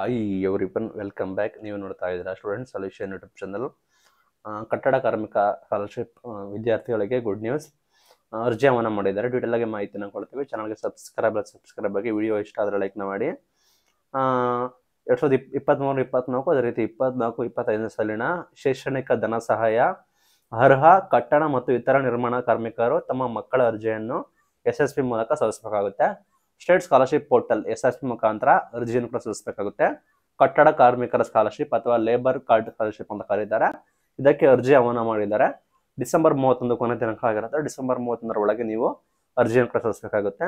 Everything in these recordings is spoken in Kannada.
Hi everyone, welcome back. ನೀವು ನೋಡ್ತಾ ಇದ್ದೀರಾ ಸ್ಟೂಡೆಂಟ್ ಸೊಲ್ಯೂಷನ್ ಯೂಟ್ಯೂಬ್ ಚಾನಲ್. ಕಟ್ಟಡ ಕಾರ್ಮಿಕ ಸ್ಕಾಲರ್ಶಿಪ್ ವಿದ್ಯಾರ್ಥಿಗಳಿಗೆ ಗುಡ್ ನ್ಯೂಸ್. ಅರ್ಜಿ ಆಹ್ವಾನ ಮಾಡಿದ್ದಾರೆ. ಡೀಟೇಲ್ ಆಗಿ ಮಾಹಿತಿನ ಕೊಡ್ತೀವಿ. ಚಾನಲ್ಗೆ ಸಬ್ಸ್ಕ್ರೈಬ್ ಆಗಿ. ವಿಡಿಯೋ ಇಷ್ಟ ಆದರೆ ಲೈಕ್ನ ಮಾಡಿ. 2023-24 ಅದೇ ರೀತಿ 24-25 ಸಾಲಿನ ಶೈಕ್ಷಣಿಕ ಧನ ಸಹಾಯ ಅರ್ಹ ಕಟ್ಟಡ ಮತ್ತು ಇತರ ನಿರ್ಮಾಣ ಕಾರ್ಮಿಕರು ತಮ್ಮ ಮಕ್ಕಳ ಅರ್ಜಿಯನ್ನು SSP ಮೂಲಕ ಸಲ್ಲಿಸಬೇಕಾಗುತ್ತೆ. ಸ್ಟೇಟ್ ಸ್ಕಾಲರ್ಶಿಪ್ ಪೋರ್ಟಲ್ SSP ಮುಖಾಂತರ ಅರ್ಜಿಯನ್ನು ಕೂಡ ಸಲ್ಲಿಸಬೇಕಾಗುತ್ತೆ. ಕಟ್ಟಡ ಕಾರ್ಮಿಕರ ಸ್ಕಾಲರ್ಶಿಪ್ ಅಥವಾ ಲೇಬರ್ ಕಾರ್ಡ್ ಸ್ಕಾಲರ್ಶಿಪ್ ಅಂತ ಕರೀತಾರೆ. ಇದಕ್ಕೆ ಅರ್ಜಿ ಆಹ್ವಾನ ಮಾಡಿದ್ದಾರೆ. ಡಿಸೆಂಬರ್ 31 ಕೊನೆ ದಿನಾಂಕ ಆಗಿರುತ್ತೆ. ಡಿಸೆಂಬರ್ 31 ಒಳಗೆ ನೀವು ಅರ್ಜಿಯನ್ನು ಕೂಡ ಸಲ್ಲಿಸಬೇಕಾಗುತ್ತೆ.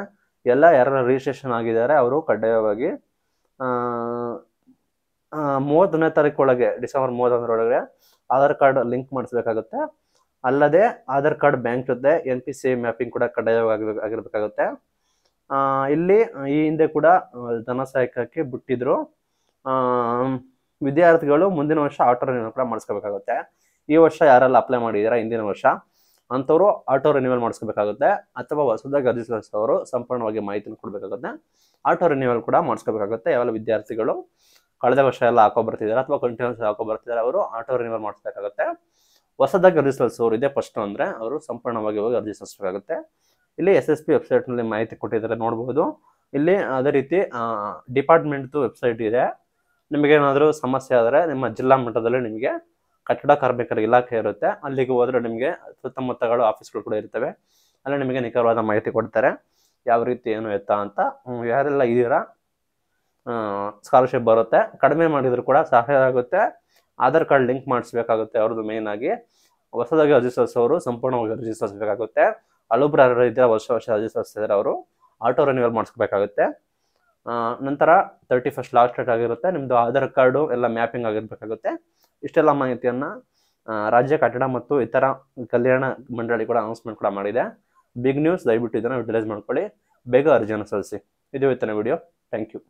ಯಾರು ರಿಜಿಸ್ಟ್ರೇಷನ್ ಆಗಿದ್ದಾರೆ ಅವರು ಕಡ್ಡಾಯವಾಗಿ 31ನೇ ತಾರೀಕು ಒಳಗೆ, ಡಿಸೆಂಬರ್ 31 ಆಧಾರ್ ಕಾರ್ಡ್ ಲಿಂಕ್ ಮಾಡಿಸಬೇಕಾಗುತ್ತೆ. ಅಲ್ಲದೆ ಆಧಾರ್ ಕಾರ್ಡ್ ಬ್ಯಾಂಕ್ ಜೊತೆ NPCI ಮ್ಯಾಪಿಂಗ್ ಕೂಡ ಕಡ್ಡಾಯವಾಗಿರಬೇಕಾಗುತ್ತೆ. ಇಲ್ಲಿ ಈ ಹಿಂದೆ ಕೂಡ ಧನ ಸಹಾಯಕಕ್ಕೆ ಬಿಟ್ಟಿದ್ರು. ವಿದ್ಯಾರ್ಥಿಗಳು ಮುಂದಿನ ವರ್ಷ ಆಟೋ ರಿನ್ಯೂವಲ್ ಕೂಡ ಮಾಡಿಸ್ಕೋಬೇಕಾಗುತ್ತೆ. ಈ ವರ್ಷ ಯಾರೆಲ್ಲ ಅಪ್ಲೈ ಮಾಡಿದ್ದೀರಾ ಹಿಂದಿನ ವರ್ಷ ಅಂಥವ್ರು ಆಟೋ ರಿನ್ಯೂವಲ್ ಮಾಡಿಸ್ಕೋಬೇಕಾಗುತ್ತೆ. ಅಥವಾ ಹೊಸದಾಗಿ ಅರ್ಜಿ ಸಲ್ಲಿಸೋರು ಸಂಪೂರ್ಣವಾಗಿ ಮಾಹಿತಿನ ಕೊಡಬೇಕಾಗುತ್ತೆ. ಆಟೋ ರಿನ್ಯೂವಲ್ ಕೂಡ ಮಾಡಿಸ್ಕೋಬೇಕಾಗುತ್ತೆ. ಯಾವೆಲ್ಲ ವಿದ್ಯಾರ್ಥಿಗಳು ಕಳೆದ ವರ್ಷ ಎಲ್ಲ ಹಾಕೋ ಬರ್ತಿದ್ದಾರೆ ಅಥವಾ ಕಂಟಿನ್ಯೂಸ್ ಹಾಕೋ ಬರ್ತಿದ್ದಾರೆ ಅವರು ಆಟೋ ರಿನ್ಯೂವಲ್ ಮಾಡಿಸ್ಬೇಕಾಗುತ್ತೆ. ಹೊಸದಾಗಿ ಅರ್ಜಿ ಸಲ್ಲಿಸೋರು ಇದೆ ಫಸ್ಟ್ ಅಂದರೆ ಅವರು ಸಂಪೂರ್ಣವಾಗಿ ಹೋಗಿ ಅರ್ಜಿ ಸಲ್ಲಿಸಬೇಕಾಗುತ್ತೆ. ಇಲ್ಲಿ SSP ವೆಬ್ಸೈಟ್ನಲ್ಲಿ ಮಾಹಿತಿ ಕೊಟ್ಟಿದ್ದಾರೆ, ನೋಡ್ಬೋದು. ಇಲ್ಲಿ ಅದೇ ರೀತಿ ಡಿಪಾರ್ಟ್ಮೆಂಟ್ದು ವೆಬ್ಸೈಟ್ ಇದೆ. ನಿಮಗೇನಾದರೂ ಸಮಸ್ಯೆ ಆದರೆ ನಿಮ್ಮ ಜಿಲ್ಲಾ ಮಟ್ಟದಲ್ಲಿ ನಿಮಗೆ ಕಟ್ಟಡ ಕಾರ್ಮಿಕರ ಇಲಾಖೆ ಇರುತ್ತೆ. ಅಲ್ಲಿಗೆ ಹೋದರೆ ನಿಮಗೆ ಸುತ್ತಮುತ್ತಗಳು ಆಫೀಸ್ಗಳು ಕೂಡ ಇರ್ತವೆ. ಅಲ್ಲಿ ನಿಮಗೆ ನಿಖರವಾದ ಮಾಹಿತಿ ಕೊಡ್ತಾರೆ, ಯಾವ ರೀತಿ ಏನು ಎತ್ತ ಅಂತ. ಯಾರೆಲ್ಲ ಇದ್ದೀರಾ ಸ್ಕಾಲರ್ಶಿಪ್ ಬರುತ್ತೆ. ಕಡಿಮೆ ಮಾಡಿದ್ರು ಕೂಡ ಸಹಾಯ ಆಗುತ್ತೆ. ಆಧಾರ್ ಕಾರ್ಡ್ ಲಿಂಕ್ ಮಾಡಿಸ್ಬೇಕಾಗುತ್ತೆ. ಅವ್ರದ್ದು ಮೇನ್ ಆಗಿ ಹೊಸದಾಗಿ ಅರ್ಜಿ ಸಲ್ಲಿಸೋರು ಸಂಪೂರ್ಣವಾಗಿ ಅರ್ಜಿ ಸಲ್ಲಿಸಬೇಕಾಗುತ್ತೆ. ಹಲೊಬ್ರು ಇದ್ದರೆ ವರ್ಷ ಅರ್ಜಿ ಸಲ್ಲಿಸ್ತಿದ್ದಾರೆ ಅವರು ಆಟೋ ರಿನ್ಯೂವಲ್ ಮಾಡಿಸ್ಕೋಬೇಕಾಗುತ್ತೆ. ನಂತರ 31 ಲಾಸ್ಟ್ ಡೇಟ್ ಆಗಿರುತ್ತೆ. ನಿಮ್ಮದು ಆಧಾರ್ ಕಾರ್ಡು ಎಲ್ಲ ಮ್ಯಾಪಿಂಗ್ ಆಗಿರಬೇಕಾಗುತ್ತೆ. ಇಷ್ಟೆಲ್ಲ ಮಾಹಿತಿಯನ್ನು ರಾಜ್ಯ ಕಟ್ಟಡ ಮತ್ತು ಇತರ ಕಲ್ಯಾಣ ಮಂಡಳಿ ಕೂಡ ಅನೌನ್ಸ್ಮೆಂಟ್ ಕೂಡ ಮಾಡಿದೆ. Big news. ದಯವಿಟ್ಟು ಇದನ್ನು ಯುಟಿಲೈಸ್ ಮಾಡ್ಕೊಳ್ಳಿ. ಬೇಗ ಅರ್ಜಿಯನ್ನು ಸಲ್ಲಿಸಿ. ಇದು ಇವತ್ತಿನ ವಿಡಿಯೋ. Thank you.